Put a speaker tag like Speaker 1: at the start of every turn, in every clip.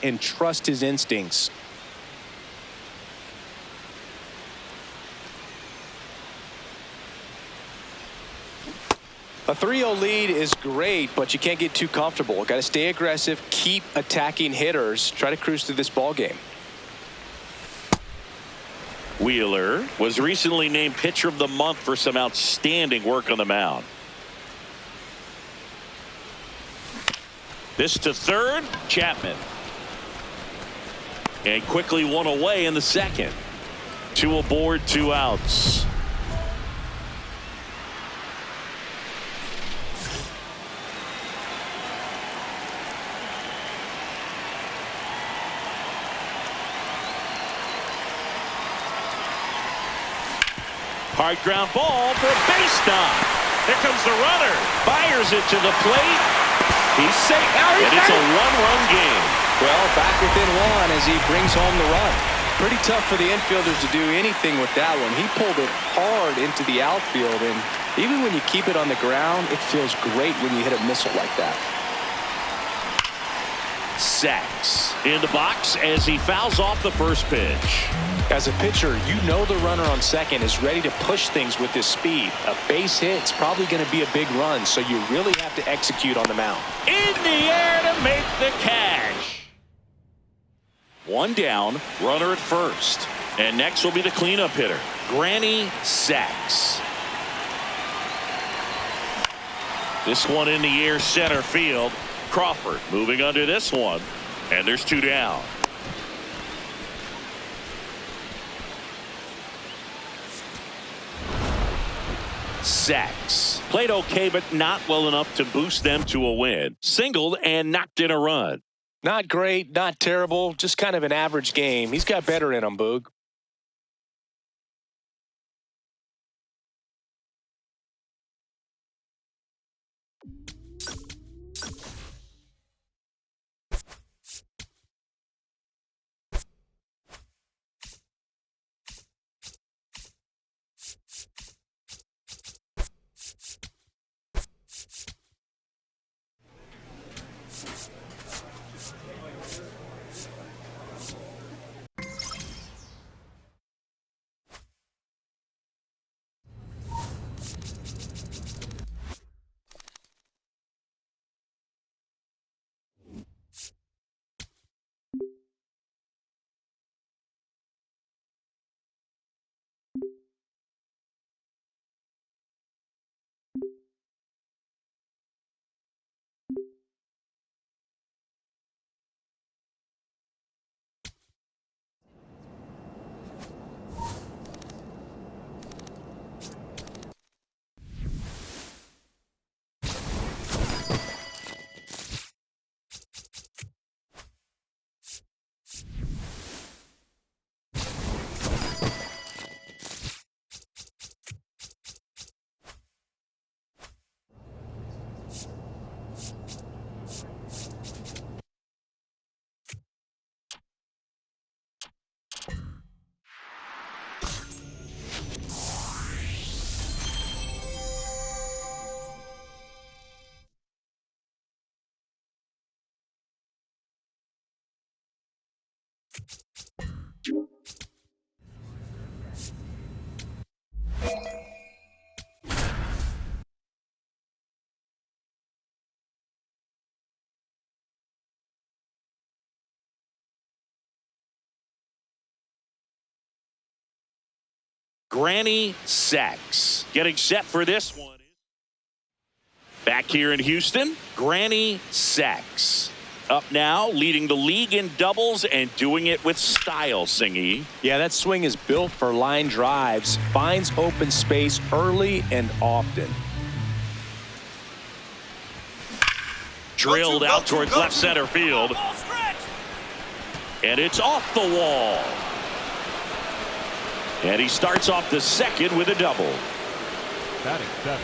Speaker 1: and trust his instincts. A 3-0 lead is great, but you can't get too comfortable. Got to stay aggressive, keep attacking hitters, try to cruise through this ball game.
Speaker 2: Wheeler was recently named Pitcher of the Month for some outstanding work on the mound. This to third, Chapman. And quickly one away in the second. 2 aboard, 2 outs. Hard ground ball for a base knock. Here comes the runner. Fires it to the plate. He's safe. And it's a one-run game.
Speaker 1: Well, back within one as he brings home the run. Pretty tough for the infielders to do anything with that one. He pulled it hard into the outfield, and even when you keep it on the ground, it feels great when you hit a missile like that.
Speaker 2: Sacks in the box as he fouls off the first pitch.
Speaker 1: As a pitcher, you know the runner on second is ready to push things with his speed. A base hit's probably going to be a big run, so you really have to execute on the mound.
Speaker 2: In the air to make the catch. 1 down, runner at first. And next will be the cleanup hitter, Granny Sacks. This one in the air center field. Crawford moving under this one. And there's 2 down. Sacks played okay, but not well enough to boost them to a win. Singled and knocked in a run.
Speaker 1: Not great, not terrible, just kind of an average game. He's got better in him, Boog.
Speaker 2: Granny Sacks getting set for this one. Back here in Houston, Granny Sacks. Up now, leading the league in doubles and doing it with style, Singy.
Speaker 1: Yeah, that swing is built for line drives, finds open space early and often.
Speaker 2: Drilled out towards left center field. And it's off the wall. And he starts off the second with a double.
Speaker 3: Batting seven,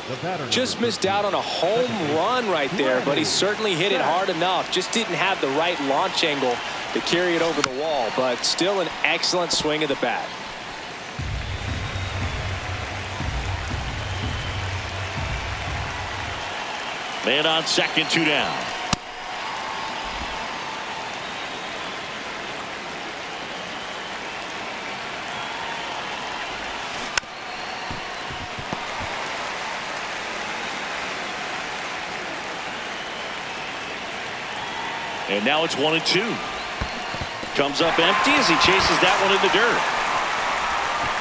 Speaker 3: the batter
Speaker 1: just missed out on a home run right there, but he certainly hit it hard enough. Just didn't have the right launch angle to carry it over the wall, but still an excellent swing of the bat.
Speaker 2: Man on second, 2 down. And now it's 1-2. Comes up empty as he chases that one in the dirt.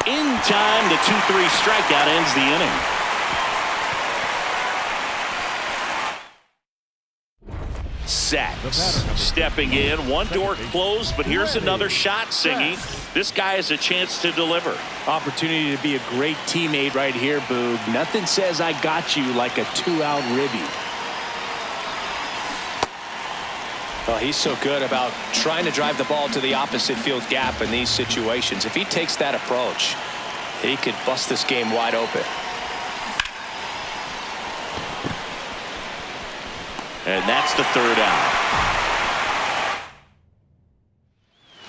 Speaker 2: In time, the 2-3 strikeout ends the inning. Sacks stepping in. One door closed, but here's another shot, Singy. This guy has a chance to deliver.
Speaker 1: Opportunity to be a great teammate right here, Boog. Nothing says I got you like a 2-out ribby. Well, he's so good about trying to drive the ball to the opposite field gap in these situations. If he takes that approach, he could bust this game wide open.
Speaker 2: And that's the 3rd out.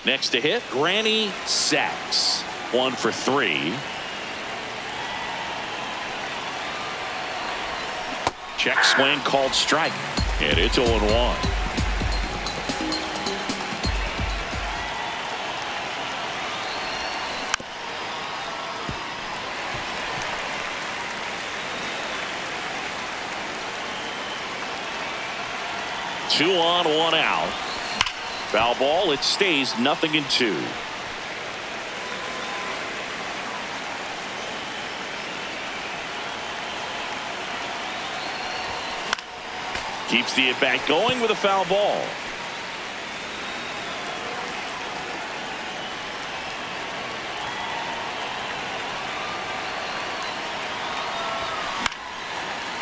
Speaker 2: Next to hit, Granny Sacks. 1 for 3. Check swing called strike. And it's 0-1. Two on, 1 out. Foul ball. It stays 0-2. Keeps the at-bat going with a foul ball.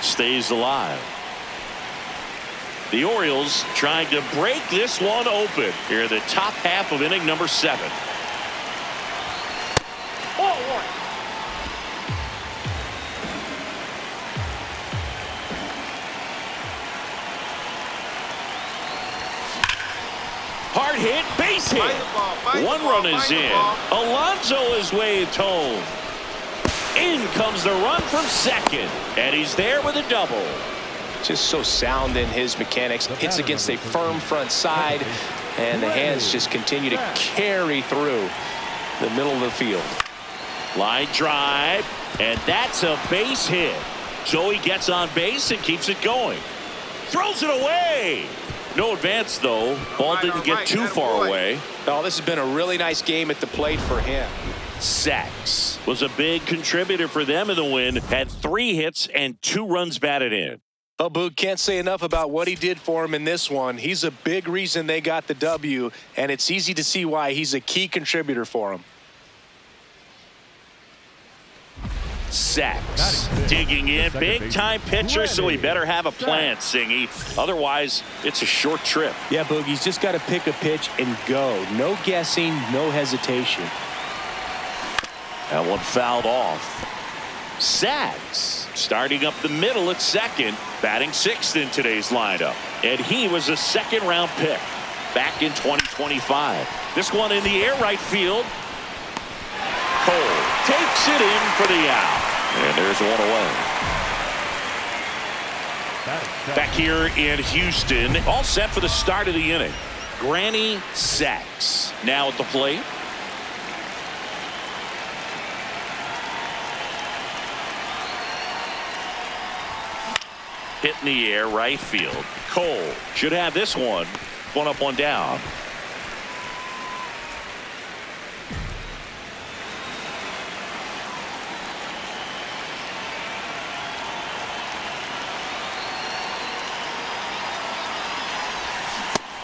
Speaker 2: Stays alive. The Orioles trying to break this one open here in the top half of inning number 7. Hard hit, base hit. One run is in. Alonso is waved home. In comes the run from second, and he's there with a double.
Speaker 1: Just so sound in his mechanics. Hits against a firm front side, and the hands just continue to carry through the middle of the field.
Speaker 2: Line drive, and that's a base hit. Joey gets on base and keeps it going. Throws it away. No advance, though. Ball didn't get too far away.
Speaker 1: Oh, this has been a really nice game at the plate for him.
Speaker 2: Sacks was a big contributor for them in the win. Had 3 hits and 2 runs batted in.
Speaker 1: Oh, Boog, can't say enough about what he did for him in this one. He's a big reason they got the W, and it's easy to see why he's a key contributor for him.
Speaker 2: Sacks digging in, big time pitcher, so he better have a plan, Singy. Otherwise, it's a short trip.
Speaker 1: Yeah, Boog, he's just got to pick a pitch and go. No guessing, no hesitation.
Speaker 2: That one fouled off. Sacks starting up the middle at second, batting 6th in today's lineup. And he was a 2nd-round pick back in 2025. This one in the air right field. Cole takes it in for the out. And there's one away. Back here in Houston, all set for the start of the inning. Granny Sacks now at the plate. Hit in the air right field. Cole should have this one. 1 up, 1 down.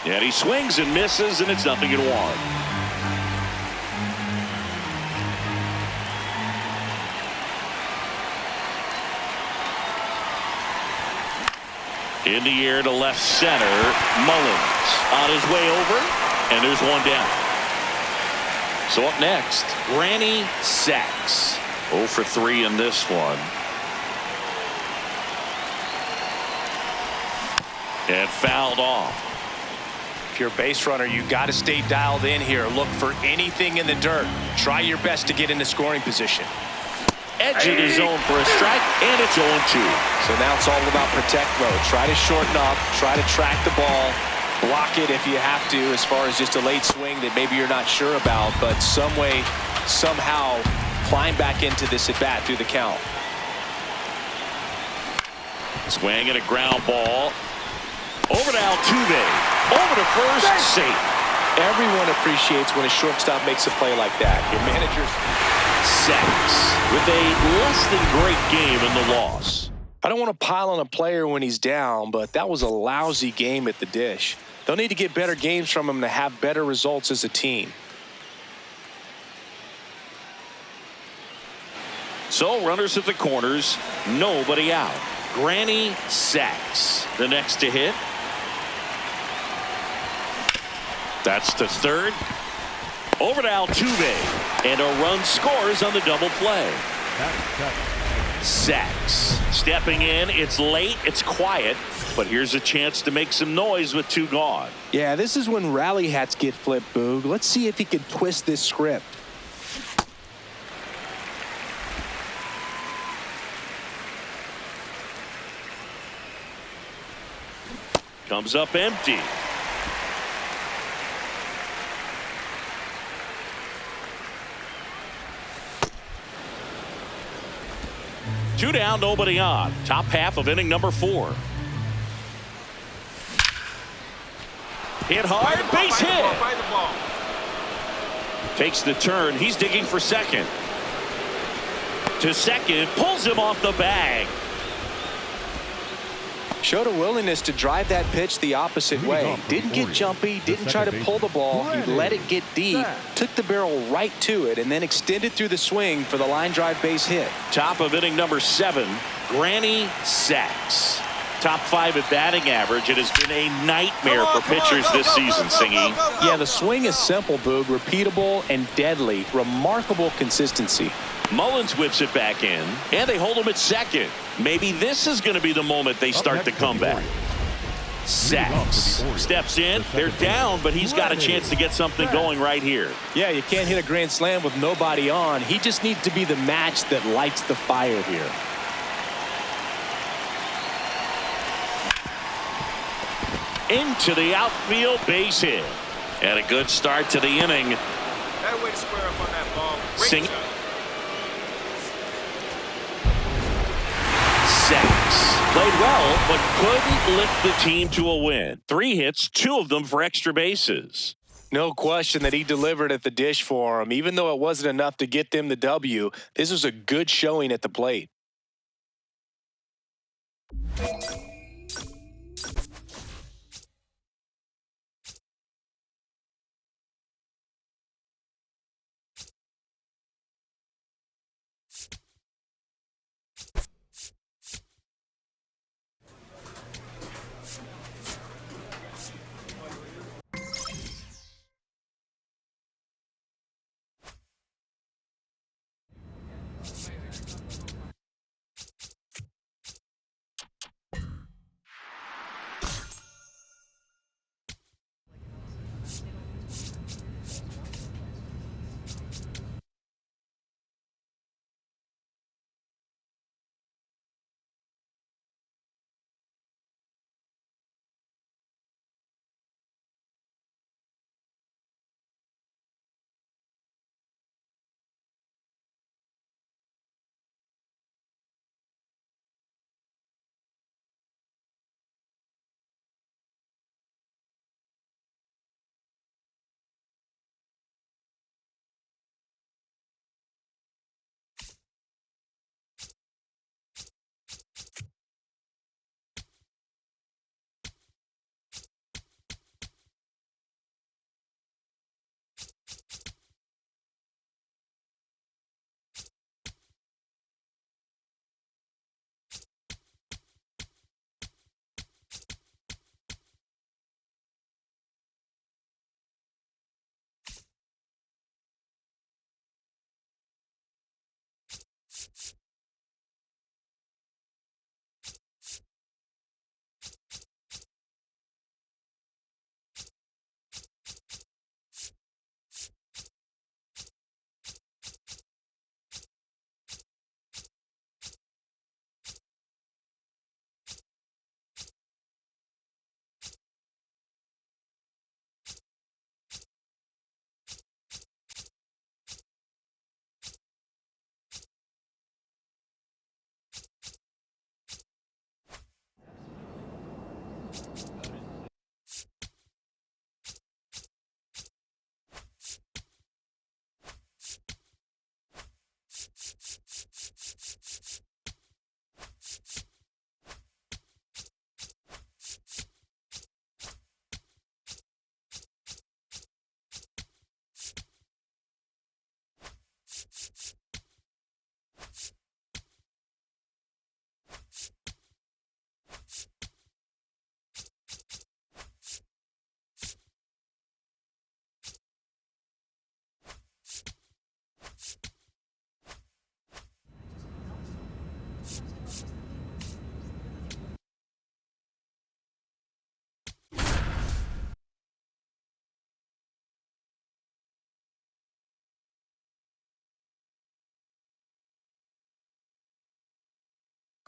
Speaker 2: And he swings and misses, and it's 0-1. In the air to left center. Mullins on his way over, and there's 1 down. So up next, Granny Sacks. 0 for 3 in this one. And fouled off.
Speaker 1: If you're a base runner, you got to stay dialed in here. Look for anything in the dirt. Try your best to get into scoring position.
Speaker 2: Edge in his zone for a strike, and it's 0-2.
Speaker 1: So now it's all about protect mode. Try to shorten up, try to track the ball, block it if you have to, as far as just a late swing that maybe you're not sure about, but some way, somehow climb back into this at bat through the count.
Speaker 2: Swing and a ground ball. Over to Altuve. Over to first, safe.
Speaker 1: Everyone appreciates when a shortstop makes a play like that. Your manager's
Speaker 2: Sacks with a less than great game in the loss.
Speaker 1: I don't want to pile on a player when he's down, but that was a lousy game at the dish. They'll need to get better games from him to have better results as a team.
Speaker 2: So runners at the corners, nobody out. Granny Sacks, the next to hit. That's to third. Over to Altuve, and a run scores on the double play. Sacks stepping in. It's late, it's quiet, but here's a chance to make some noise with 2 gone.
Speaker 1: Yeah, this is when rally hats get flipped, Boog. Let's see if he can twist this script.
Speaker 2: Comes up empty. Two down, nobody on. Top half of inning number 4. Hit hard, base hit. Takes the turn. He's digging for second. To second, pulls him off the bag.
Speaker 1: Showed a willingness to drive that pitch the opposite way. Didn't get jumpy, didn't try to pull the ball. He let it get deep, took the barrel right to it, and then extended through the swing for the line drive base hit.
Speaker 2: Top of inning number 7, Granny Sacks. Top 5 at batting average. It has been a nightmare for pitchers this season, Singy.
Speaker 1: Yeah, the swing is simple, Boog. Repeatable and deadly. Remarkable consistency.
Speaker 2: Mullins whips it back in, and they hold him at second. Maybe this is going to be the moment they start the comeback. Sacks steps in. They're down, but he's got a chance to get something going right here.
Speaker 1: Yeah, you can't hit a grand slam with nobody on. He just needs to be the match that lights the fire here.
Speaker 2: Into the outfield, base hit. And a good start to the inning.
Speaker 4: That way to square up on that ball.
Speaker 2: Sing. Sacks played well, but couldn't lift the team to a win. 3 hits, 2 of them for extra bases.
Speaker 1: No question that he delivered at the dish for him. Even though it wasn't enough to get them the W, this was a good showing at the plate.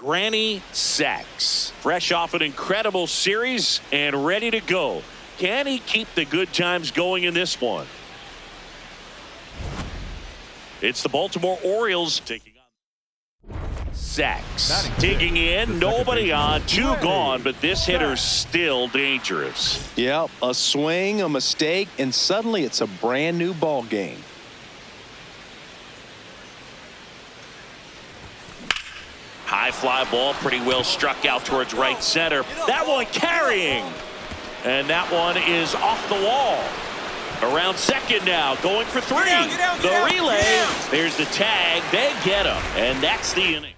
Speaker 2: Granny Sacks. Fresh off an incredible series and ready to go. Can he keep the good times going in this one? It's the Baltimore Orioles taking on Sacks. Digging in, nobody on, two gone, but this hitter's still dangerous.
Speaker 1: Yep, a swing, a mistake, and suddenly it's a brand new ball game.
Speaker 2: High fly ball, pretty well struck out towards right center. That one carrying. And that one is off the wall. Around second now, going for three. The relay. There's the tag. They get him. And that's the inning.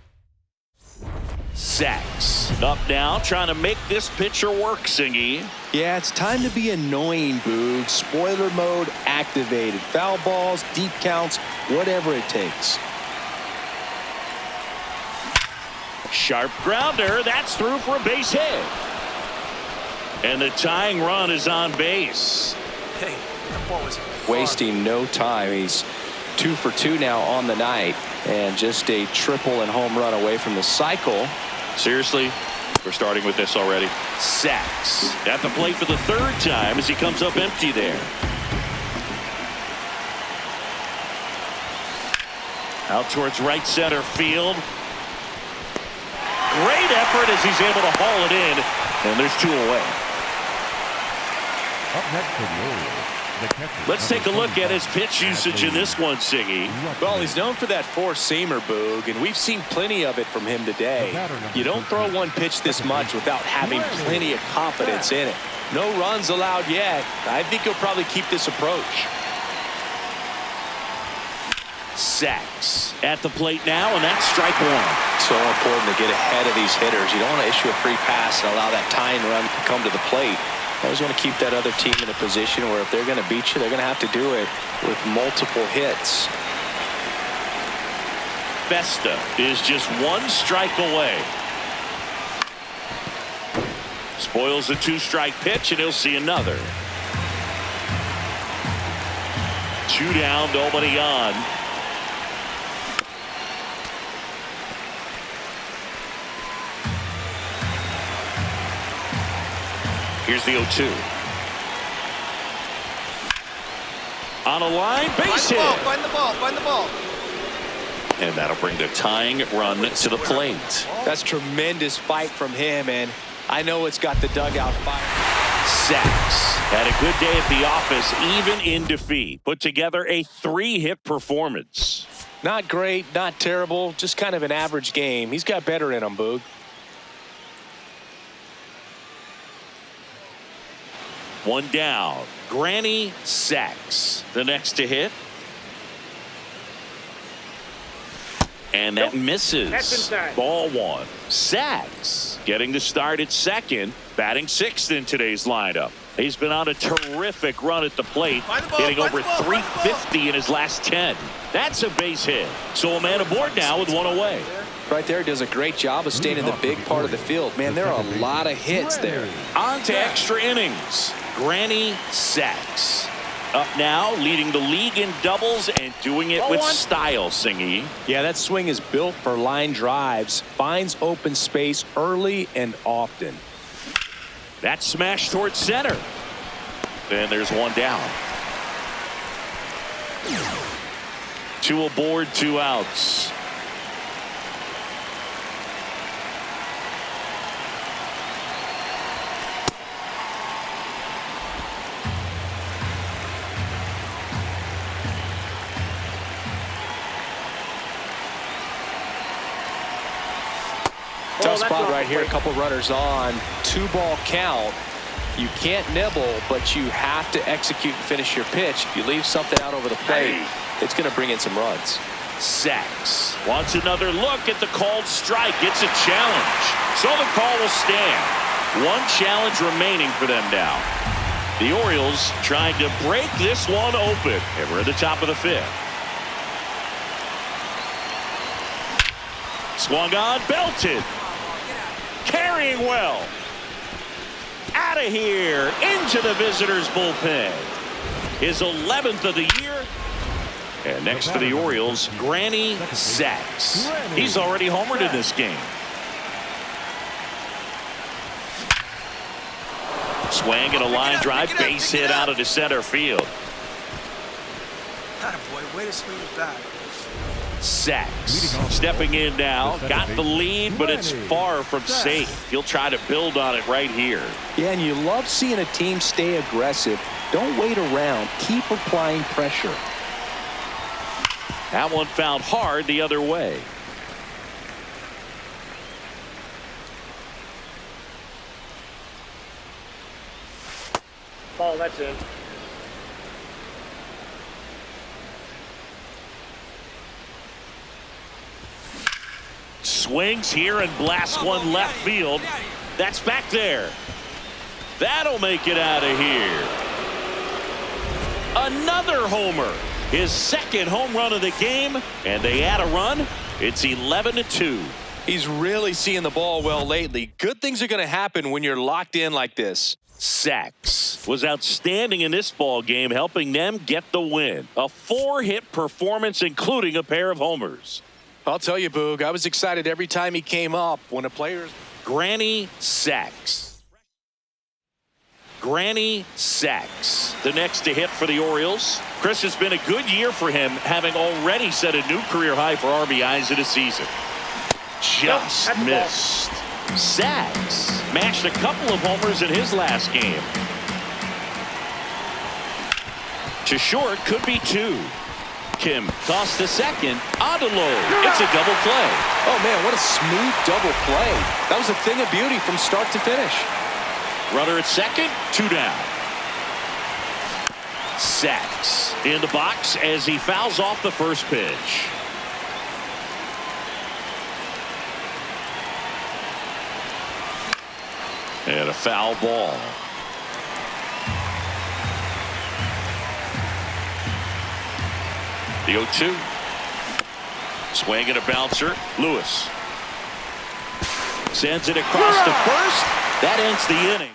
Speaker 2: Sacks up now, trying to make this pitcher work, Singy.
Speaker 1: Yeah, it's time to be annoying, Boog. Spoiler mode activated. Foul balls, deep counts, whatever it takes.
Speaker 2: Sharp grounder. That's through for a base hit. And the tying run is on base.
Speaker 4: Hey, that ball was
Speaker 1: Wasting no time. He's 2 for 2 now on the night, and just a triple and home run away from the cycle.
Speaker 2: Seriously, we're starting with this already. Sacks at the plate for the third time as he comes up empty there. Out towards right center field. Great effort as he's able to haul it in, and there's 2 away.
Speaker 3: Up next for the Orioles, the catcher.
Speaker 2: Let's take a look at his pitch usage in this one, Siggy.
Speaker 1: Well, he's known for that four-seamer, Boog, and we've seen plenty of it from him today. You don't throw one pitch this much without having plenty of confidence in it. No runs allowed yet. I think he'll probably keep this approach.
Speaker 2: Sacks at the plate now, and that's strike one.
Speaker 1: So important to get ahead of these hitters. You don't want to issue a free pass and allow that tying run to come to the plate. You always want to keep that other team in a position where if they're going to beat you, they're going to have to do it with multiple hits.
Speaker 2: Festa is just 1 strike away. Spoils the 2-strike pitch, and he'll see another. 2 down, nobody on. Here's the 0-2. On a line, base hit.
Speaker 4: Find the ball, find the ball.
Speaker 2: And that'll bring the tying run to the plate.
Speaker 1: That's tremendous fight from him, and I know it's got the dugout fired.
Speaker 2: Sacks had a good day at the office, even in defeat. Put together a 3-hit performance.
Speaker 1: Not great, not terrible, just kind of an average game. He's got better in him, Boog.
Speaker 2: 1 down. Granny Sacks, the next to hit. And that misses. Ball 1. Sacks getting the start at second, batting 6th in today's lineup. He's been on a terrific run at the plate, hitting over 350 in his last 10. That's a base hit. So a man aboard now with 1 away.
Speaker 1: Right there, does a great job of staying in the big part of the field. Man, there are a lot of hits there.
Speaker 2: On to extra innings. Granny Sacks up now, leading the league in doubles and doing it with style, Singy.
Speaker 1: Yeah, that swing is built for line drives, finds open space early and often.
Speaker 2: That smash towards center. And there's 1 down. 2 aboard, 2 outs.
Speaker 1: Tough spot right here. A couple runners on. 2-ball count. You can't nibble, but you have to execute and finish your pitch. If you leave something out over the plate, it's going to bring in some runs.
Speaker 2: Sacks wants another look at the called strike. It's a challenge. So the call will stand. 1 challenge remaining for them now. The Orioles trying to break this one open. And we're at the top of the 5th. Swung on, belted. Carrying well. Out of here, into the visitors' bullpen. His 11th of the year. And next for the Orioles, Granny Sacks. He's already homered in this game. Swing and a line drive, base hit out of the center field.
Speaker 4: Attaboy, way to swing it back.
Speaker 2: Sacks stepping in now, got the lead, but it's far from safe. He'll try to build on it right here.
Speaker 1: Yeah, and you love seeing a team stay aggressive. Don't wait around. Keep applying pressure.
Speaker 2: That one fouled hard the other way.
Speaker 5: Ball, that's in.
Speaker 2: Swings here and blasts one left field. That's back there. That'll make it out of here. Another homer. His second home run of the game, and they add a run. It's 11-2.
Speaker 1: He's really seeing the ball well lately. Good things are going to happen when you're locked in like this.
Speaker 2: Sacks was outstanding in this ball game, helping them get the win. A 4-hit performance, including a pair of homers.
Speaker 1: I'll tell you, Boog, I was excited every time he came up. When a player...
Speaker 2: Granny Sacks. Granny Sacks, the next to hit for the Orioles. Chris, has been a good year for him, having already set a new career high for RBIs in a season. Just missed. Sacks matched a couple of homers in his last game. To short, could be 2. Kim tossed to second. Odelo. It's a double play.
Speaker 1: Oh, man, what a smooth double play. That was a thing of beauty from start to finish.
Speaker 2: Runner at second, 2 down. Sacks in the box as he fouls off the first pitch. And a foul ball. The 0-2. Swing and a bouncer. Lewis sends it across to first. That ends the inning.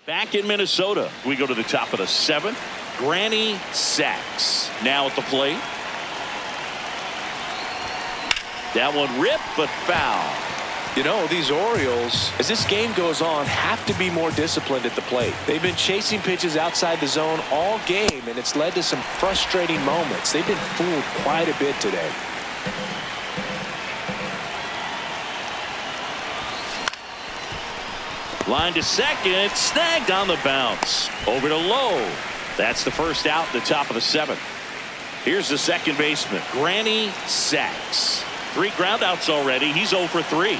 Speaker 2: Back in Minnesota, we go to the top of the 7th. Granny Sacks now at the plate. That one ripped, but foul.
Speaker 1: You know, these Orioles, as this game goes on, have to be more disciplined at the plate. They've been chasing pitches outside the zone all game, and it's led to some frustrating moments. They've been fooled quite a bit today.
Speaker 2: Line to second, snagged on the bounce. Over to Lowe. That's the first out at the top of the 7th. Here's the second baseman, Granny Sacks. 3 groundouts already. He's 0 for 3.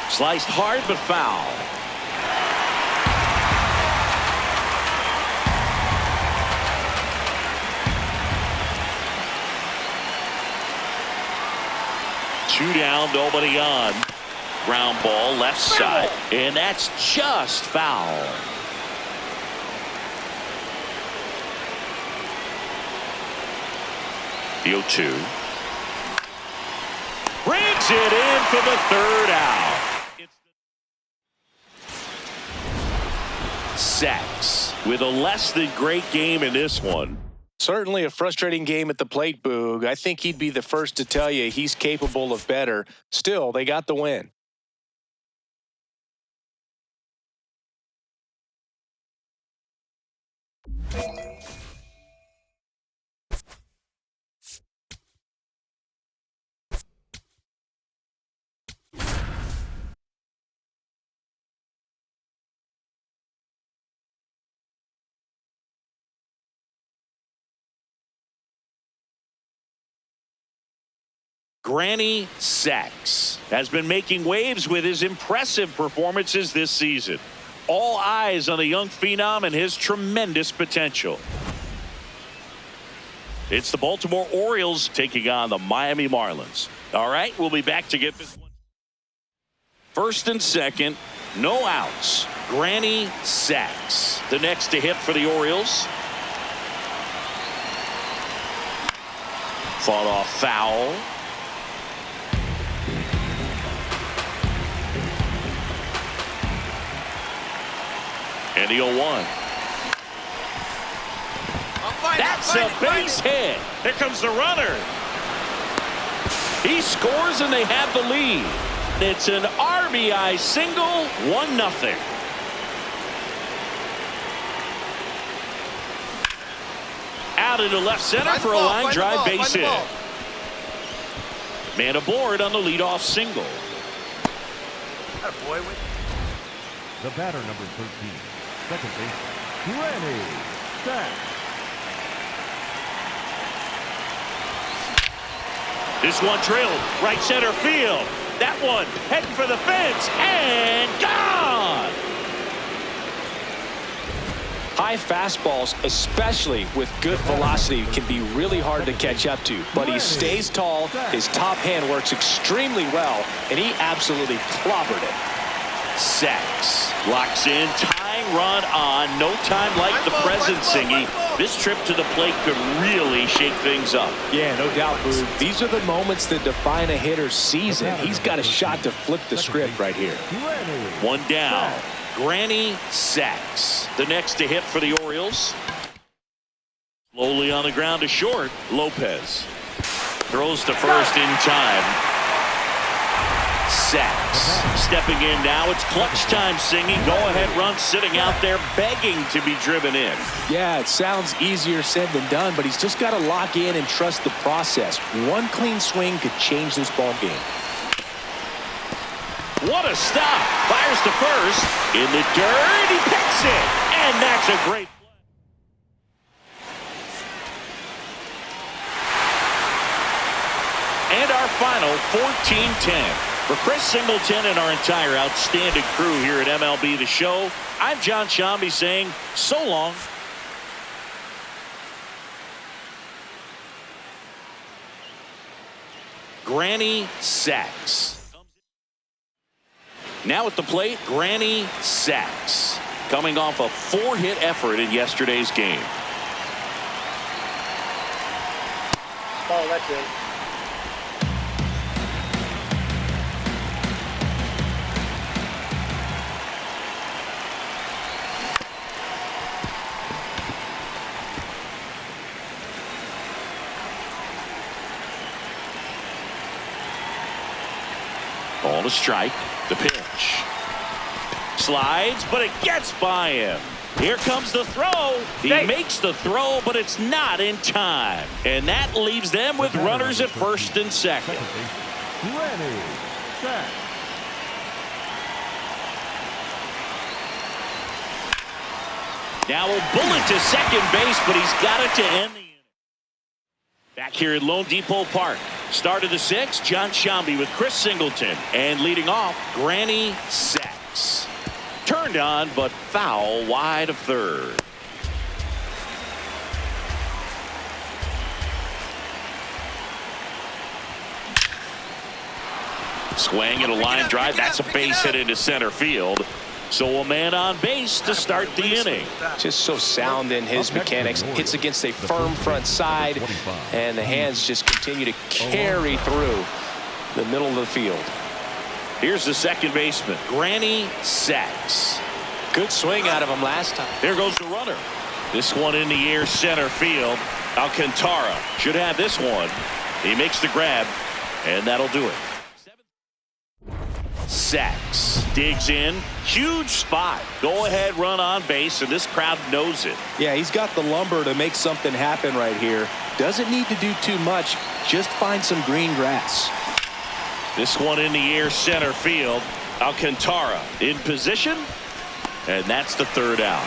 Speaker 2: Sliced hard but foul. Two down, nobody on. Ground ball left side, and that's just foul. The 0-2. Brings it in for the 3rd out. Sacks with a less than great game in this one.
Speaker 1: Certainly a frustrating game at the plate, Boog. I think he'd be the first to tell you he's capable of better. Still, they got the win.
Speaker 2: Granny Sacks has been making waves with his impressive performances this season. All eyes on the young phenom and his tremendous potential. It's the Baltimore Orioles taking on the Miami Marlins. All right, we'll be back to get this one. 1st and 2nd, no outs. Granny Sacks, the next to hit for the Orioles. Fought off foul. And the 0-1. That's a base hit. Here comes the runner. He scores and they have the lead. It's an RBI single, 1-0. Out into left center for a line drive base hit. Man aboard on the leadoff single.
Speaker 4: Boy,
Speaker 3: The batter, number 13, second baseman, Granny Sacks.
Speaker 2: This one drilled right center field. That one heading for the fence and gone.
Speaker 1: High fastballs, especially with good velocity, can be really hard to catch up to. But he stays tall, his top hand works extremely well, and he absolutely clobbered it.
Speaker 2: Sacks locks in, tying run on. No time like the present, Singy. This trip to the plate could really shake things up.
Speaker 1: Yeah, no doubt, Boo. These are the moments that define a hitter's season. He's got a shot to flip the script right here.
Speaker 2: One down. Granny Sacks, the next to hit for the Orioles. Slowly on the ground to short. Lopez throws to first in time. Sacks stepping in now. It's clutch time, Singy. Go ahead run sitting out there begging to be driven in.
Speaker 1: Yeah, it sounds easier said than done, but he's just got to lock in and trust the process. One clean swing could change this ball game.
Speaker 2: What a stop. Fires to first. In the dirt. He picks it. And that's a great play. And our final 14-10. For Chris Singleton and our entire outstanding crew here at MLB The Show, I'm John Shambi saying so long. Granny Sacks. Now at the plate, Granny Sacks, coming off a 4-hit effort in yesterday's game.
Speaker 4: Oh, that's it.
Speaker 2: Ball to strike. The pitch. Slides, but it gets by him. Here comes the throw. He makes the throw, but it's not in time. And that leaves them with runners at first and second.
Speaker 3: Granny Sacks.
Speaker 2: Now a bullet to second base, but he's got it to end the inning. Back here at Lone Depot Park. Start of the 6th, John Shambi with Chris Singleton. And leading off, Granny Sacks. Turned on, but foul wide of third. Swing and a line drive. That's a base hit into center field. So a man on base to start the inning.
Speaker 1: Just so sound in his mechanics. Hits against a firm front side, and the hands just continue to carry through the middle of the field.
Speaker 2: Here's the second baseman, Granny Sacks.
Speaker 1: Good swing out of him last time.
Speaker 2: There goes the runner. This one in the air, center field. Alcantara should have this one. He makes the grab, and that'll do it. Sacks digs in. Huge spot. Go ahead run on base, and this crowd knows it.
Speaker 1: Yeah, he's got the lumber to make something happen right here. Doesn't need to do too much. Just find some green grass.
Speaker 2: This one in the air, center field. Alcantara in position, and that's the third out.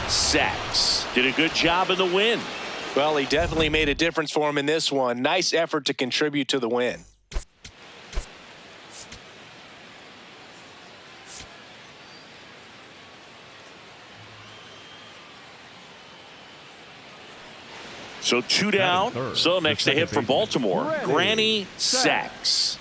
Speaker 2: Sacks did a good job in the win.
Speaker 1: Well, he definitely made a difference for him in this one. Nice effort to contribute to the win.
Speaker 2: So 2 down. So next to hit for Baltimore, Granny Sacks.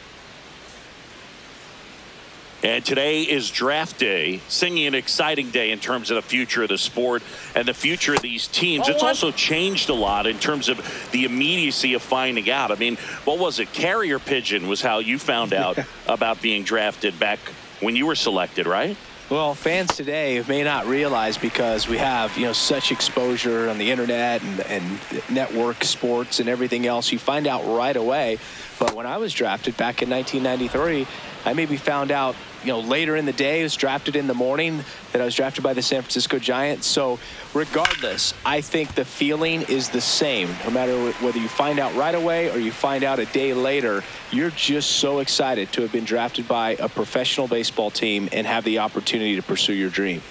Speaker 2: And today is draft day, singing an exciting day in terms of the future of the sport and the future of these teams. It's also changed a lot in terms of the immediacy of finding out. I mean, what was it? Carrier pigeon was how you found out about being drafted back when you were selected, right?
Speaker 1: Well, fans today may not realize, because we have, such exposure on the internet and network sports and everything else. You find out right away. But when I was drafted back in 1993, I maybe found out, later in the day. I was drafted in the morning that I was drafted by the San Francisco Giants. So regardless, I think the feeling is the same. No matter whether you find out right away or you find out a day later, you're just so excited to have been drafted by a professional baseball team and have the opportunity to pursue your dream.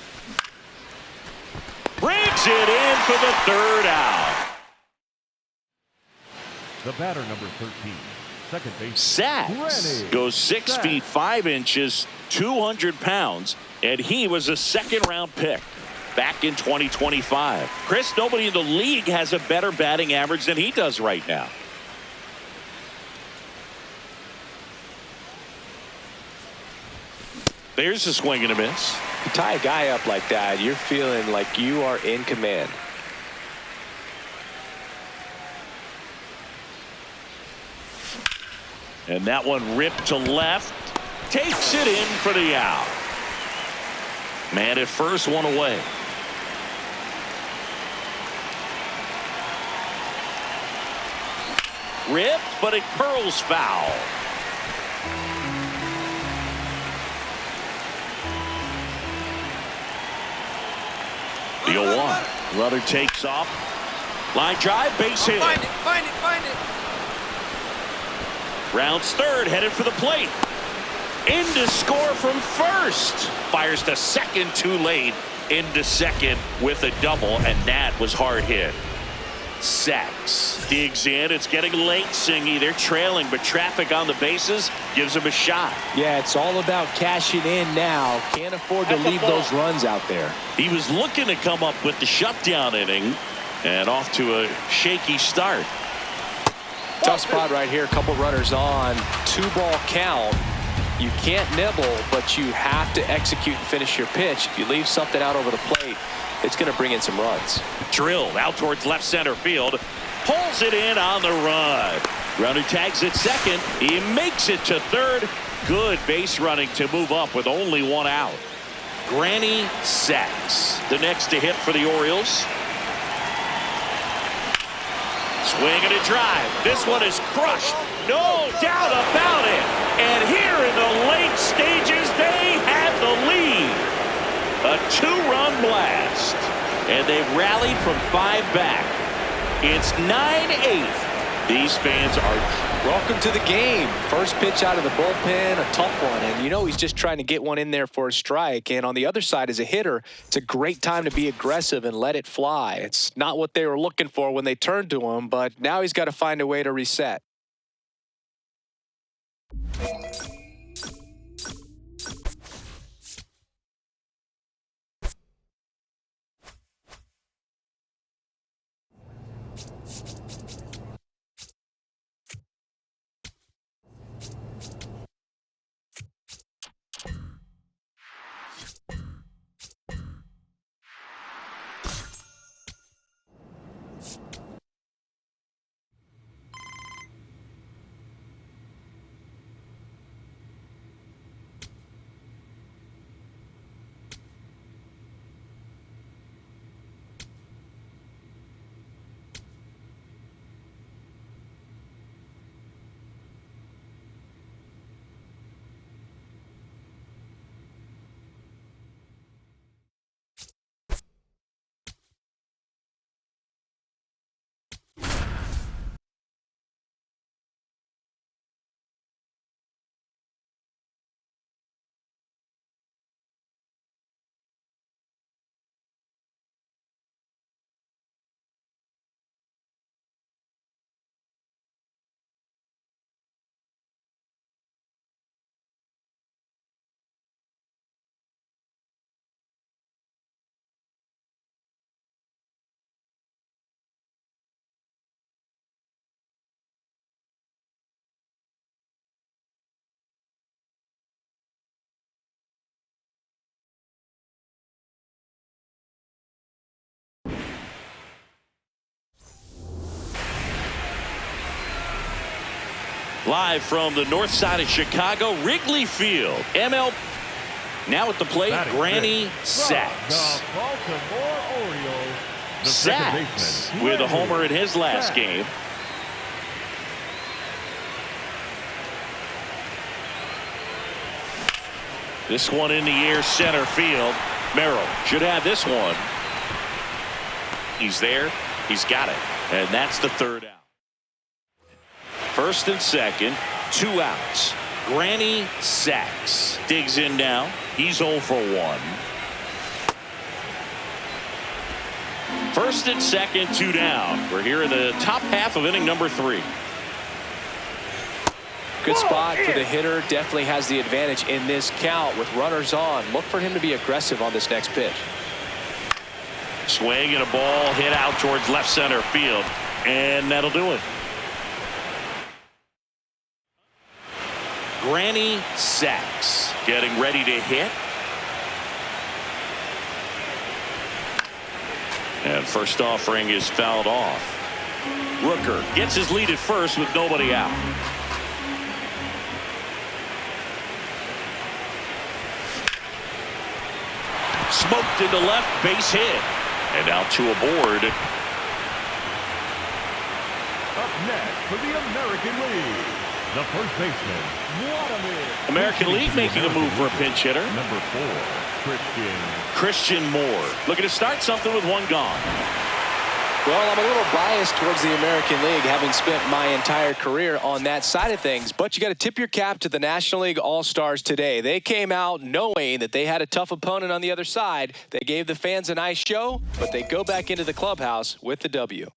Speaker 2: Brings it in for the third out.
Speaker 3: The batter, number 13, second base.
Speaker 2: Sacks goes 6 feet 5 inches, 200 pounds, and he was a second-round pick back in 2025. Chris, nobody in the league has a better batting average than he does right now. There's a swing and a miss.
Speaker 1: You tie a guy up like that, you're feeling like you are in command.
Speaker 2: And that one ripped to left. Takes it in for the out. Man at first, one away. Ripped, but it curls foul. The 0-1. Runner takes off. Line drive, base hit.
Speaker 4: Find it.
Speaker 2: Rounds third, headed for the plate. Into score from first. Fires to second too late. Into second with a double, and that was hard hit. Sacks. Digs in. It's getting late, Singy. They're trailing, but traffic on the bases gives him a shot.
Speaker 1: Yeah, it's all about cashing in now. Can't afford to leave those runs out there.
Speaker 2: He was looking to come up with the shutdown inning, and off to a shaky start.
Speaker 1: Tough spot right here. A couple runners on. 2-ball count. You can't nibble, but you have to execute and finish your pitch. If you leave something out over the plate, it's going to bring in some runs.
Speaker 2: Drilled out towards left center field. Pulls it in on the run. Runner tags at second. He makes it to third. Good base running to move up with only one out. Granny Sacks, the next to hit for the Orioles. Swing and a drive. This one is crushed. No doubt about it. And here in the late stages, they have the lead. A 2-run blast. And they've rallied from 5 back. It's 9-8. These fans are...
Speaker 1: Welcome to the game. First pitch out of the bullpen, a tough one. And he's just trying to get one in there for a strike. And on the other side, as a hitter, it's a great time to be aggressive and let it fly. It's not what they were looking for when they turned to him, but now he's got to find a way to reset. Live from the north side of Chicago, Wrigley Field. MLB
Speaker 2: Now at the plate,
Speaker 3: Batting
Speaker 2: Granny
Speaker 3: sixth,
Speaker 2: Sacks.
Speaker 3: The Baltimore Orioles. The second
Speaker 2: Sacks
Speaker 3: baseman,
Speaker 2: with a homer in his last
Speaker 3: Sacks.
Speaker 2: game. This one in the air, center field. Merrill should have this one. He's there. He's got it. And that's the third out. First and second, 2 outs. Granny Sacks digs in now. He's 0 for 1. First and second, 2 down. We're here in the top half of inning number 3.
Speaker 1: Good spot for the hitter. Definitely has the advantage in this count with runners on. Look for him to be aggressive on this next pitch.
Speaker 2: Swing and a ball hit out towards left center field. And that'll do it. Granny Sacks getting ready to hit. And first offering is fouled off. Rooker gets his lead at first with nobody out. Smoked into left, base hit. And out to a board.
Speaker 3: Up next for the American League, the first baseman,
Speaker 2: American League making a move for a pinch hitter.
Speaker 3: Number 4,
Speaker 2: Christian Moore looking to start something with 1 gone.
Speaker 1: Well, I'm a little biased towards the American League, having spent my entire career on that side of things. But you got to tip your cap to the National League All-Stars today. They came out knowing that they had a tough opponent on the other side. They gave the fans a nice show, but they go back into the clubhouse with the W.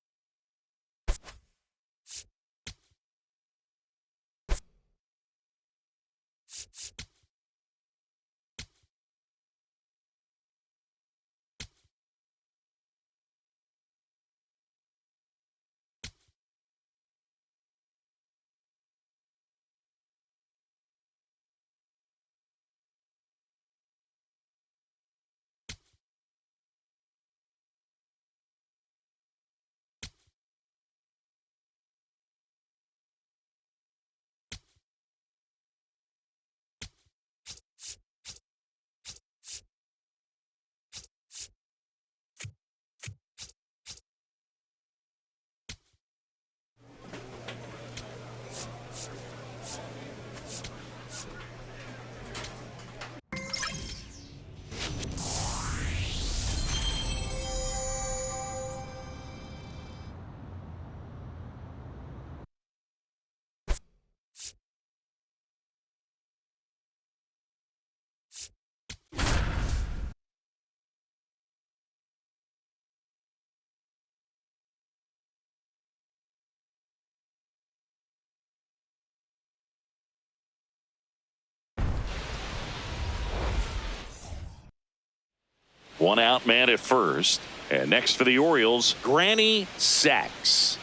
Speaker 2: One out man at first. And next for the Orioles, Granny Sacks.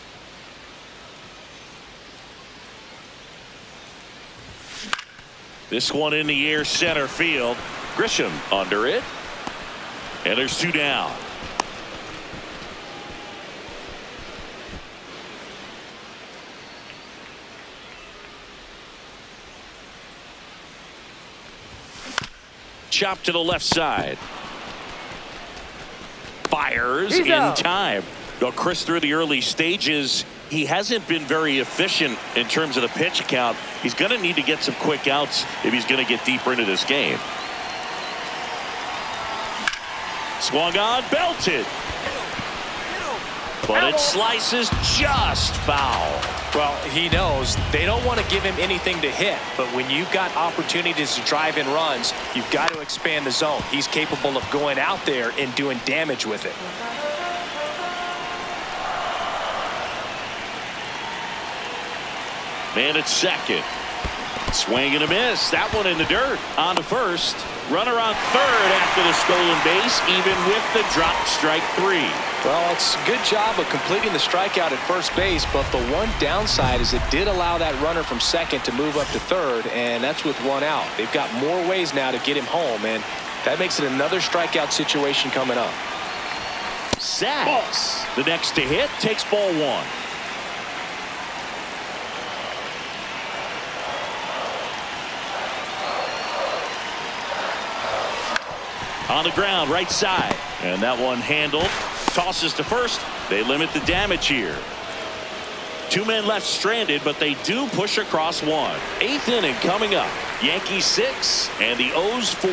Speaker 2: This one in the air, center field. Grisham under it. And there's 2 down. Chop to the left side. Fires in time. Well, Chris, through the early stages, he hasn't been very efficient in terms of the pitch count. He's going to need to get some quick outs if he's going to get deeper into this game. Swung on, belted. But it slices just foul.
Speaker 1: Well, he knows they don't want to give him anything to hit, but when you've got opportunities to drive in runs, you've got to expand the zone. He's capable of going out there and doing damage with it.
Speaker 2: Man at second. Swing and a miss. That one in the dirt. On to first. Runner on third after the stolen base, even with the dropped strike 3.
Speaker 1: Well, it's a good job of completing the strikeout at first base, but the one downside is it did allow that runner from second to move up to third, and that's with 1 out. They've got more ways now to get him home, and that makes it another strikeout situation coming up.
Speaker 2: Sacks. The next to hit takes ball 1. On the ground, right side. And that one handled. Tosses to first. They limit the damage here. 2 men left stranded, but they do push across one. 8th inning coming up. Yankees 6 and the O's 4.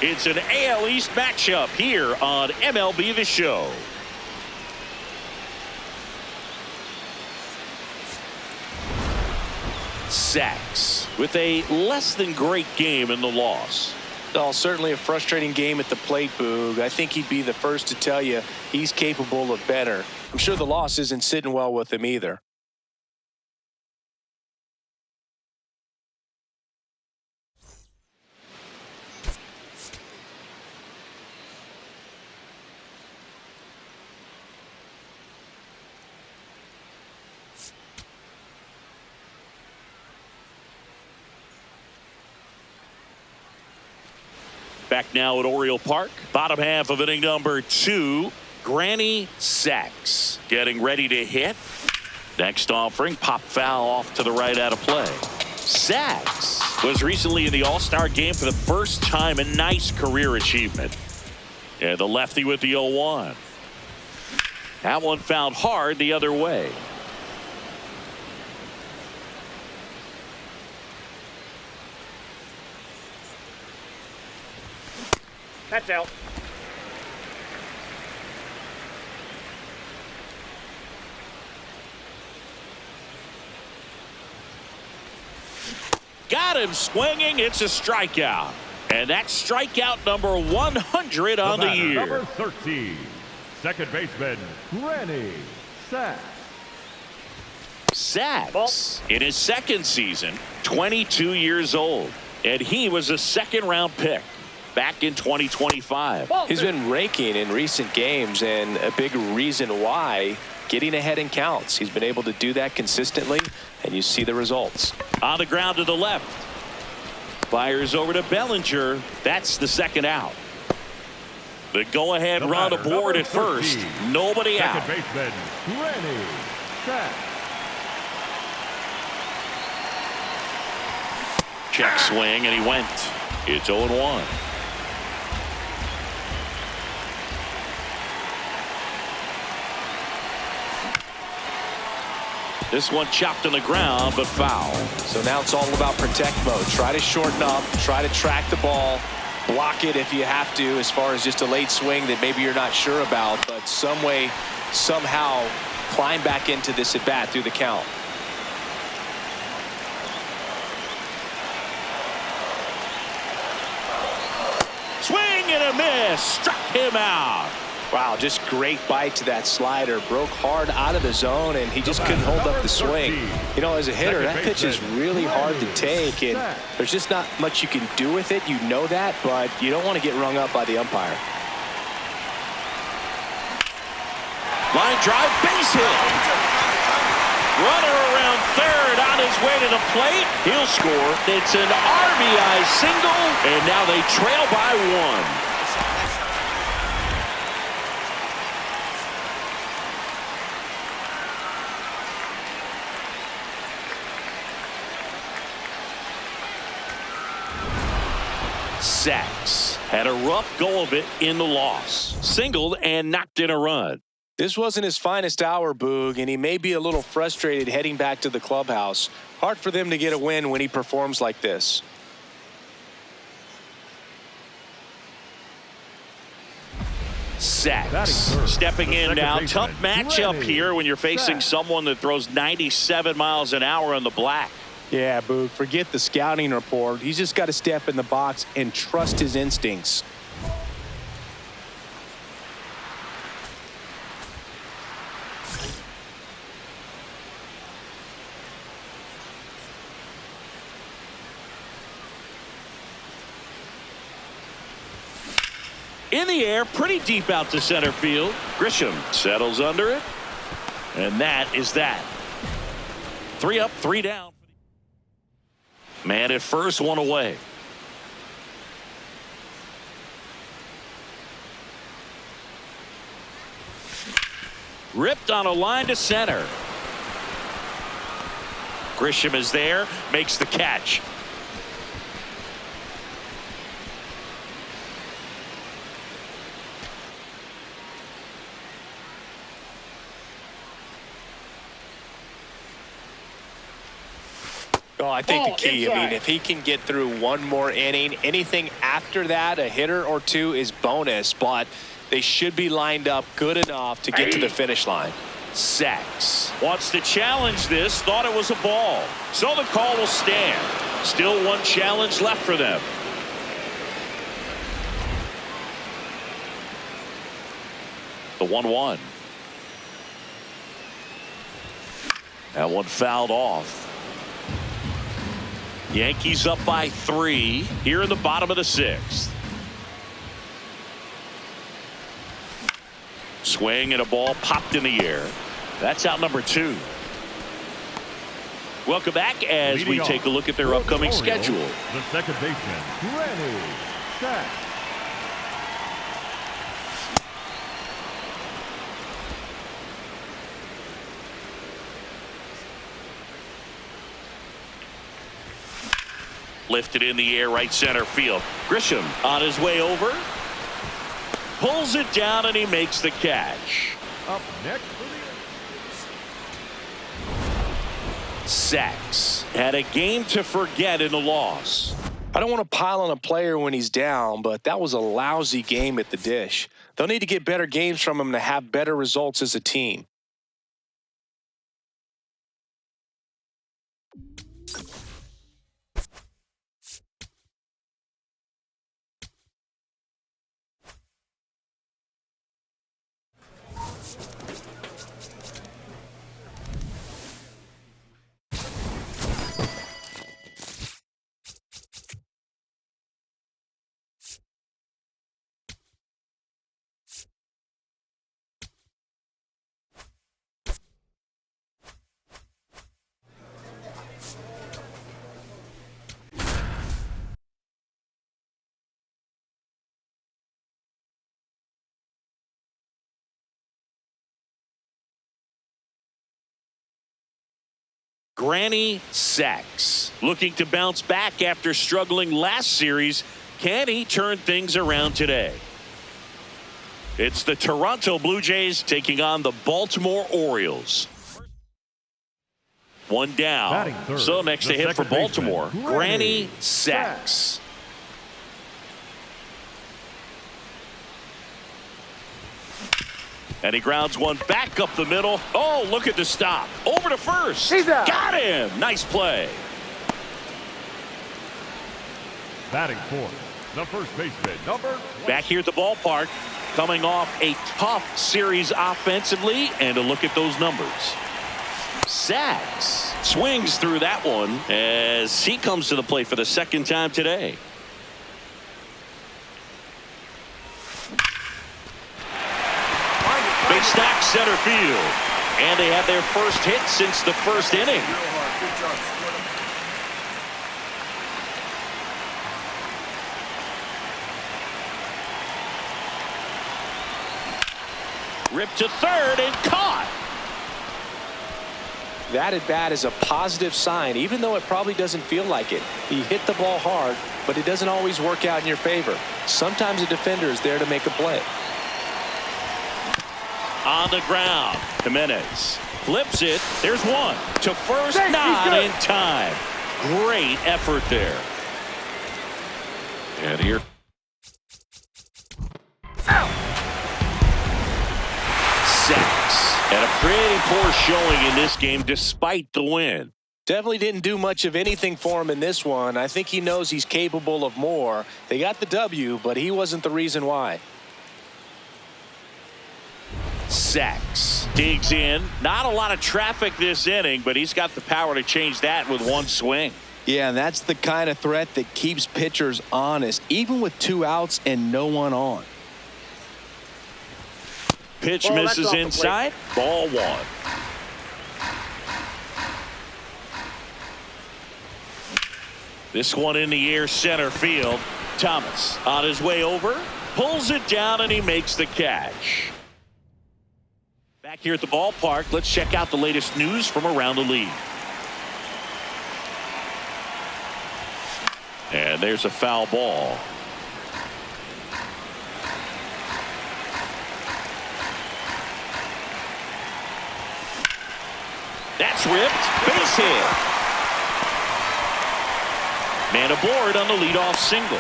Speaker 2: It's an AL East matchup here on MLB The Show. Sacks with a less than great game in the loss.
Speaker 1: Oh, certainly a frustrating game at the plate, Boog. I think he'd be the first to tell you he's capable of better. I'm sure the loss isn't sitting well with him either.
Speaker 2: Back now at Oriole Park. Bottom half of inning number 2. Granny Sacks getting ready to hit. Next offering, pop foul off to the right out of play. Sacks was recently in the All-Star game for the first time. A nice career achievement. And the lefty with the 0-1. That one fouled hard the other way.
Speaker 4: That's out.
Speaker 2: Got him swinging. It's a strikeout. And that's strikeout number 100 on the year.
Speaker 3: Number 13, second baseman, Granny Sacks.
Speaker 2: Sacks in his second season, 22 years old. And he was a second-round pick back in 2025.
Speaker 1: He's been raking in recent games, and a big reason why, getting ahead in counts. He's been able to do that consistently, and you see the results.
Speaker 2: On the ground to the left. Fires over to Bellinger. That's the second out. The go-ahead run aboard at first. Nobody out.
Speaker 3: Second baseman, Granny Sacks.
Speaker 2: Check swing, and he went. It's 0-1. This one chopped on the ground, but foul.
Speaker 1: So now it's all about protect mode. Try to shorten up, try to track the ball, block it if you have to, as far as just a late swing that maybe you're not sure about, but some way, somehow climb back into this at bat through the count.
Speaker 2: Swing and a miss. Struck him out.
Speaker 1: Wow, just great bite to that slider. Broke hard out of the zone, and he just couldn't hold up the swing. You know, as a hitter, that pitch is really hard to take, and there's just not much you can do with it. You know that, but you don't want to get rung up by the umpire.
Speaker 2: Line drive, base hit. Runner around third on his way to the plate. He'll score. It's an RBI single, and now they trail by 1. Sacks had a rough go of it in the loss. Singled and knocked in a run.
Speaker 1: This wasn't his finest hour, Boog, and he may be a little frustrated heading back to the clubhouse. Hard for them to get a win when he performs like this.
Speaker 2: Sacks stepping in now. Tough matchup here when you're facing someone that throws 97 miles an hour on the black.
Speaker 1: Yeah, Boog, forget the scouting report. He's just got to step in the box and trust his instincts.
Speaker 2: In the air, pretty deep out to center field. Grisham settles under it. And that is that. 3 up, 3 down. Man at first, 1 away. Ripped on a line to center. Grisham is there, makes the catch.
Speaker 1: Oh, I think the
Speaker 4: Ball
Speaker 1: key,
Speaker 4: inside.
Speaker 1: if he can get through one more inning, anything after that, a hitter or two is bonus, but they should be lined up good enough to get to the finish line.
Speaker 2: Sacks wants to challenge this, thought it was a ball. So the call will stand. Still one challenge left for them. The 1-1. That one fouled off. Yankees up by 3 here in the bottom of the 6th. Swing and a ball popped in the air. That's out number 2. Welcome back as we take a look at their upcoming schedule.
Speaker 3: The second baseman, Granny Sack.
Speaker 2: Lifted in the air, right center field. Grisham on his way over. Pulls it down and he makes the catch.
Speaker 3: Up next for the
Speaker 2: Sacks had a game to forget in the loss.
Speaker 1: I don't want to pile on a player when he's down, but that was a lousy game at the dish. They'll need to get better games from him to have better results as a team.
Speaker 2: Granny Sacks looking to bounce back after struggling last series. Can he turn things around today? It's the Toronto Blue Jays taking on the Baltimore Orioles. One down.
Speaker 3: third,
Speaker 2: So next to hit for
Speaker 3: second baseman,
Speaker 2: Baltimore, Granny Sacks. And he grounds one back up the middle. Oh, look at the stop. Over to first.
Speaker 4: He's out.
Speaker 2: Got him. Nice play.
Speaker 3: batting fourth, the first baseman, number.
Speaker 2: Back here at the ballpark, coming off a tough series offensively, and a look at those numbers. Sacks swings through that one as he comes to the plate for the second time today. Big stack center field, and they have their first hit since the first inning. Ripped to third and caught.
Speaker 1: That at bat is a positive sign, even though it probably doesn't feel like it. He hit the ball hard, but it doesn't always work out in your favor. Sometimes a defender is there to make a play.
Speaker 2: On the ground, Jimenez flips it. There's one to first, not in time. Great effort there. And here. Sacks. And a pretty poor showing in this game despite the win.
Speaker 1: Definitely didn't do much of anything for him in this one. I think he knows he's capable of more. They got the W, but he wasn't the reason why.
Speaker 2: Sacks digs in. Not a lot of traffic this inning, but he's got the power to change that with one swing.
Speaker 5: Yeah, and that's the kind of threat that keeps pitchers honest, even with 2 outs and no one on.
Speaker 2: Pitch
Speaker 4: Ball,
Speaker 2: misses
Speaker 4: that's off the
Speaker 2: inside. Ball 1. This one in the air, center field. Thomas on his way over, pulls it down, and he makes the catch. Back here at the ballpark, let's check out the latest news from around the league. And there's a foul ball. That's ripped. Base hit. Man aboard on the leadoff single.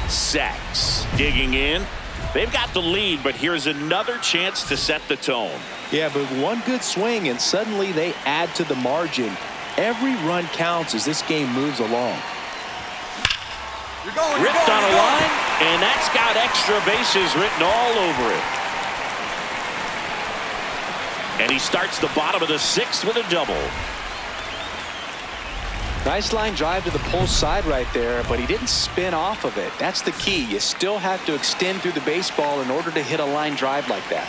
Speaker 2: Sacks digging in. They've got the lead, but here's another chance to set the tone.
Speaker 5: Yeah, but one good swing and suddenly they add to the margin. Every run counts as this game moves along.
Speaker 2: Ripped on a line, and that's got extra bases written all over it. And he starts the bottom of the sixth with a double.
Speaker 5: Nice line drive to the pull side right there, but he didn't spin off of it. That's the key. You still have to extend through the baseball in order to hit a line drive like that.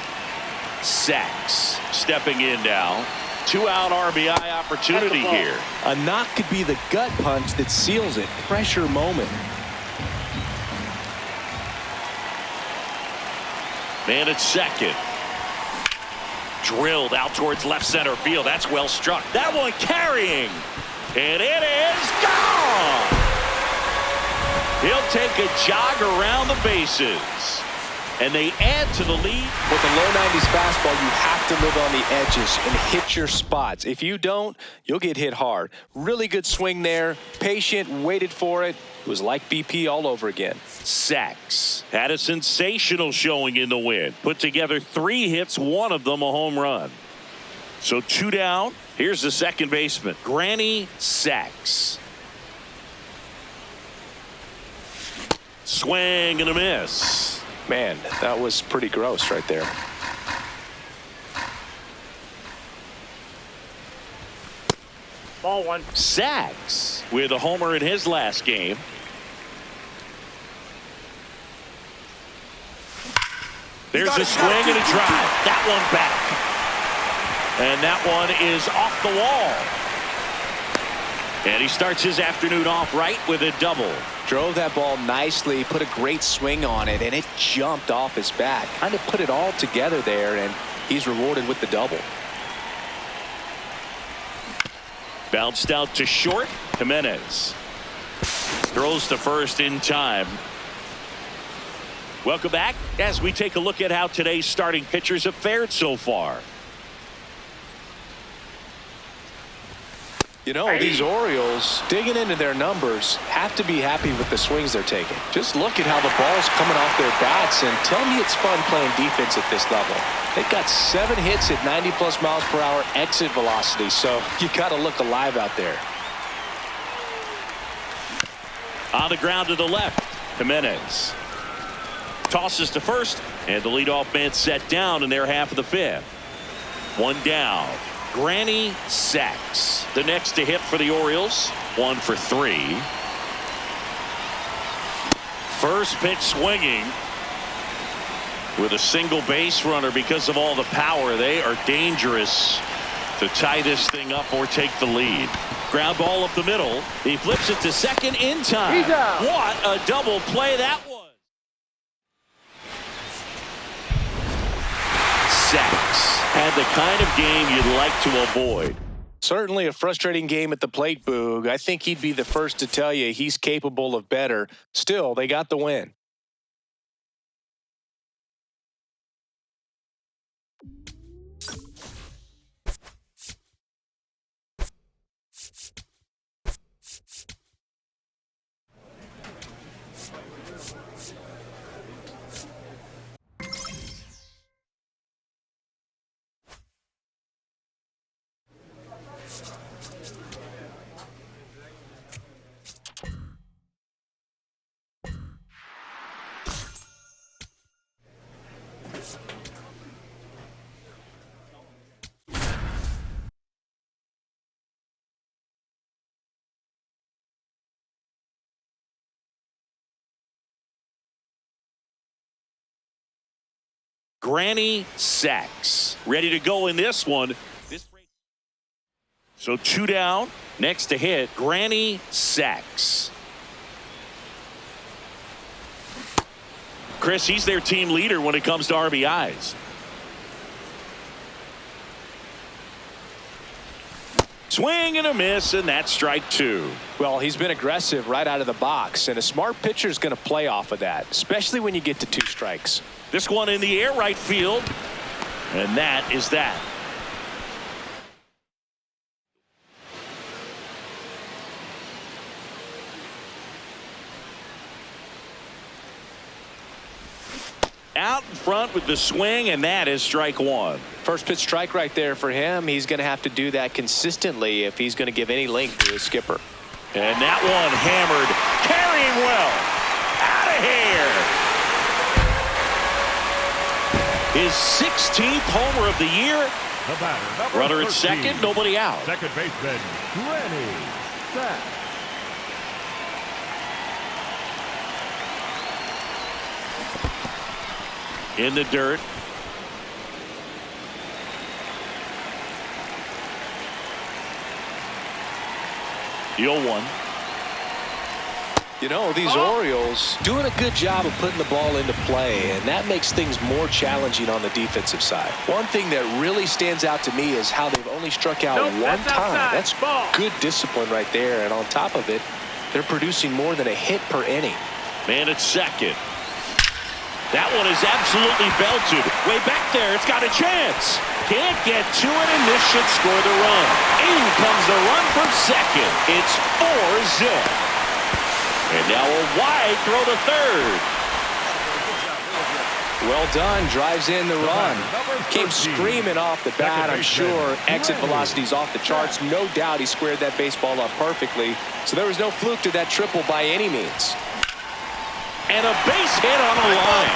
Speaker 2: Sacks stepping in now. 2-out RBI opportunity here.
Speaker 5: A knock could be the gut punch that seals it. Pressure moment.
Speaker 2: Man at second. Drilled out towards left center field. That's well struck. That one carrying. And it is gone. He'll take a jog around the bases. And they add to the lead.
Speaker 5: With a low 90s fastball, you have to live on the edges and hit your spots. If you don't, you'll get hit hard. Really good swing there. Patient, waited for it. It was like BP all over again.
Speaker 2: Sacks had a sensational showing in the win. Put together 3 hits, one of them a home run. So 2 down. Here's the second baseman, Granny Sacks. Swing and a miss.
Speaker 5: Man, that was pretty gross right there.
Speaker 4: Ball one.
Speaker 2: Sacks with a homer in his last game. There's a swing and a drive. That one back. And that one is off the wall. And he starts his afternoon off right with a double.
Speaker 5: Drove that ball nicely, put a great swing on it, and it jumped off his bat. Kind of put it all together there, and he's rewarded with the double.
Speaker 2: Bounced out to short. Jimenez throws to first in time. Welcome back as we take a look at how today's starting pitchers have fared so far.
Speaker 5: You know, these Orioles, digging into their numbers, have to be happy with the swings they're taking. Just look at how the ball's coming off their bats, and tell me it's fun playing defense at this level. They've got 7 hits at 90+ miles per hour exit velocity, so you got to look alive out there.
Speaker 2: On the ground to the left, Jimenez tosses to first, and the leadoff man set down in their half of the 5th. 1 down. Granny Sacks, the next to hit for the Orioles. 1 for 3. First pitch swinging with a single base runner. Because of all the power, they are dangerous to tie this thing up or take the lead. Ground ball up the middle. He flips it to second in time. What a double play that was. Sacks had the kind of game you'd like to avoid.
Speaker 5: Certainly a frustrating game at the plate, Boog. I think he'd be the first to tell you he's capable of better. Still, they got the win.
Speaker 2: Granny Sacks ready to go in this one. So 2 down. Next to hit, Granny Sacks. Chris, he's their team leader when it comes to RBIs. Swing and a miss, and that's strike 2.
Speaker 5: Well, he's been aggressive right out of the box, and a smart pitcher is going to play off of that, especially when you get to 2 strikes.
Speaker 2: This one in the air right field, and that is that. out in front with the swing, and that is strike one.
Speaker 5: First pitch strike right there for him. He's going to have to do that consistently if he's going to give any length to his skipper.
Speaker 2: And that one hammered, carrying well. Out of here. His 16th homer of the year.
Speaker 3: The batter,
Speaker 2: Runner at
Speaker 3: 13.
Speaker 2: second, nobody out.
Speaker 3: Second baseman, Granny Sack.
Speaker 2: In the dirt. The 0-1.
Speaker 5: You know, these Orioles doing a good job of putting the ball into play, and that makes things more challenging on the defensive side. One thing that really stands out to me is how they've only struck out one time. That's good discipline right there, and on top of it, they're producing more than a hit per inning.
Speaker 2: Man at second. That one is absolutely belted. Way back there, it's got a chance. Can't get to it, and this should score the run. In comes the run from second. It's 4-0. And now a wide throw to third.
Speaker 5: Well done. Drives in the run. Came screaming off the bat, I'm sure. Exit velocity's off the charts. No doubt he squared that baseball up perfectly. So there was no fluke to that triple by any means.
Speaker 2: And a base hit on the line.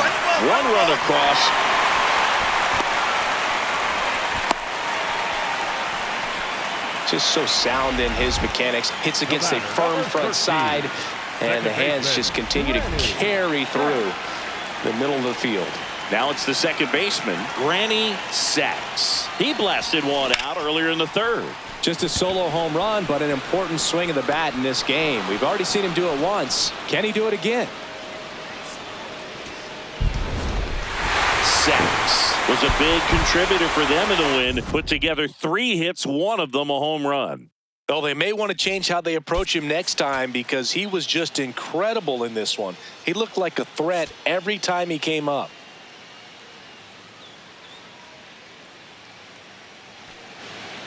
Speaker 2: One run across.
Speaker 5: Just so sound in his mechanics. Hits against a firm front side. And the hands just continue to carry through the middle of the field.
Speaker 2: Now it's the second baseman, Granny Sack. He blasted one out earlier in the third.
Speaker 5: Just a solo home run, but an important swing of the bat in this game. We've already seen him do it once. Can he do it again?
Speaker 2: Sack was a big contributor for them in the win. Put together 3 hits, one of them a home run.
Speaker 5: Well, they may want to change how they approach him next time because he was just incredible in this one. He looked like a threat every time he came up.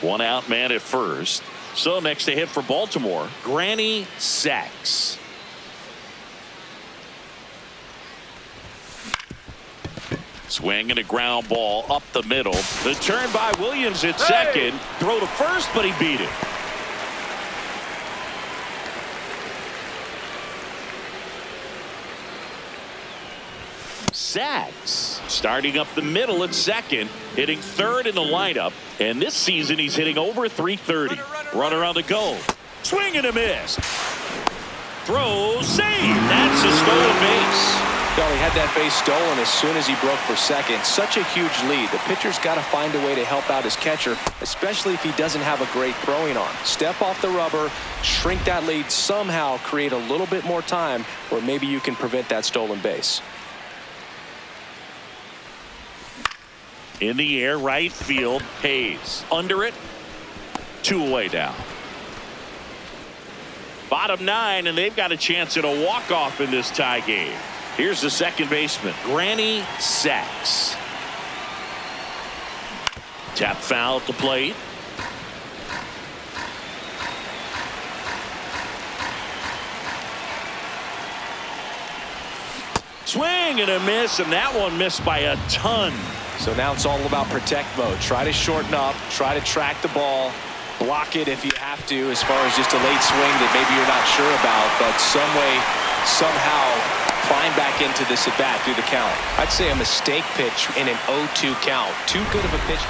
Speaker 2: One out man at first. So next to hit for Baltimore, Granny Sack. Swing and a ground ball up the middle. The turn by Williams at second. Throw to first, but he beat it. Sacks starting up the middle at second, hitting third in the lineup, and this season he's hitting over 330. Runner on the go. Swing and a miss. Throw, save. That's a stolen base.
Speaker 5: Well, he had that base stolen as soon as he broke for second. Such a huge lead. The pitcher's got to find a way to help out his catcher, especially if he doesn't have a great throwing arm. Step off the rubber, shrink that lead, somehow create a little bit more time where maybe you can prevent that stolen base.
Speaker 2: In the air, right field, Hayes. Under it, 2 away down. Bottom 9, and they've got a chance at a walk-off in this tie game. Here's the second baseman, Granny Sack. Tap foul at the plate. Swing and a miss, and that one missed by a ton.
Speaker 5: So now it's all about protect mode. Try to shorten up, try to track the ball, block it if you have to, as far as just a late swing that maybe you're not sure about, but some way, somehow climb back into this at bat through the count. I'd say a mistake pitch in an 0-2 count. Too good of a pitch.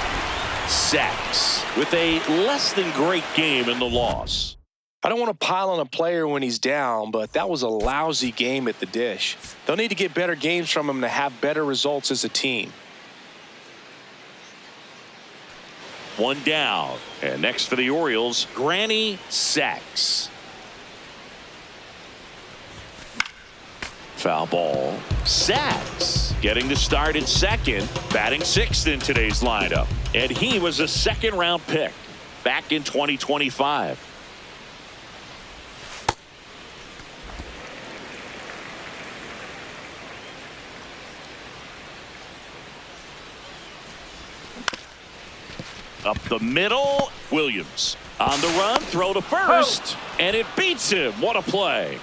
Speaker 2: Sacks with a less than great game in the loss.
Speaker 5: I don't want to pile on a player when he's down, but that was a lousy game at the dish. They'll need to get better games from him to have better results as a team.
Speaker 2: One down. And next for the Orioles, Granny Sack. Foul ball. Sacks getting the start at second, batting 6th in today's lineup. And he was a 2nd-round pick back in 2025. Up the middle, Williams on the run, throw to first, and it beats him. What a play.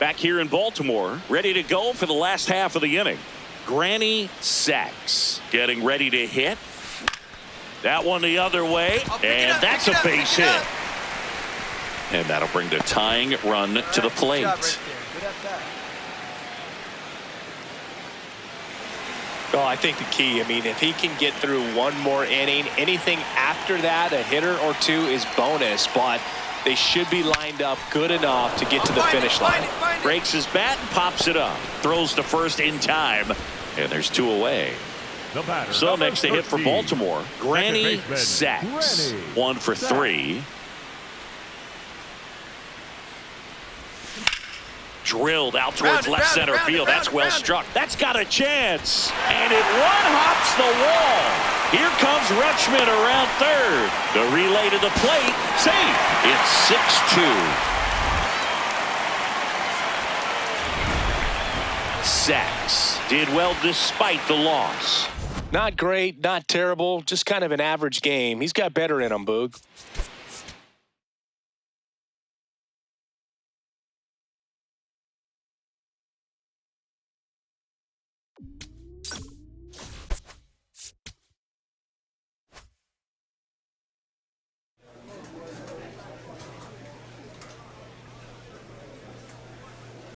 Speaker 2: Back here in Baltimore, ready to go for the last half of the inning. Granny Sacks getting ready to hit. That one the other way, and that's a base hit. And that'll bring the tying run to the plate.
Speaker 5: Well, I think the key, I mean, if he can get through one more inning, anything after that, a hitter or two is bonus, but they should be lined up good enough to get to the finish line.
Speaker 2: Breaks his bat and pops it up. Throws the first in time, and there's 2 away. So next to hit for Baltimore, Granny Sacks. 1 for 3. Drilled out towards left center field. That's well struck. That's got a chance. And it one-hops the wall. Here comes Rutschman around third. The relay to the plate. Safe. It's 6-2. Sacks did well despite the loss.
Speaker 5: Not great, not terrible, just kind of an average game. He's got better in him, Boog.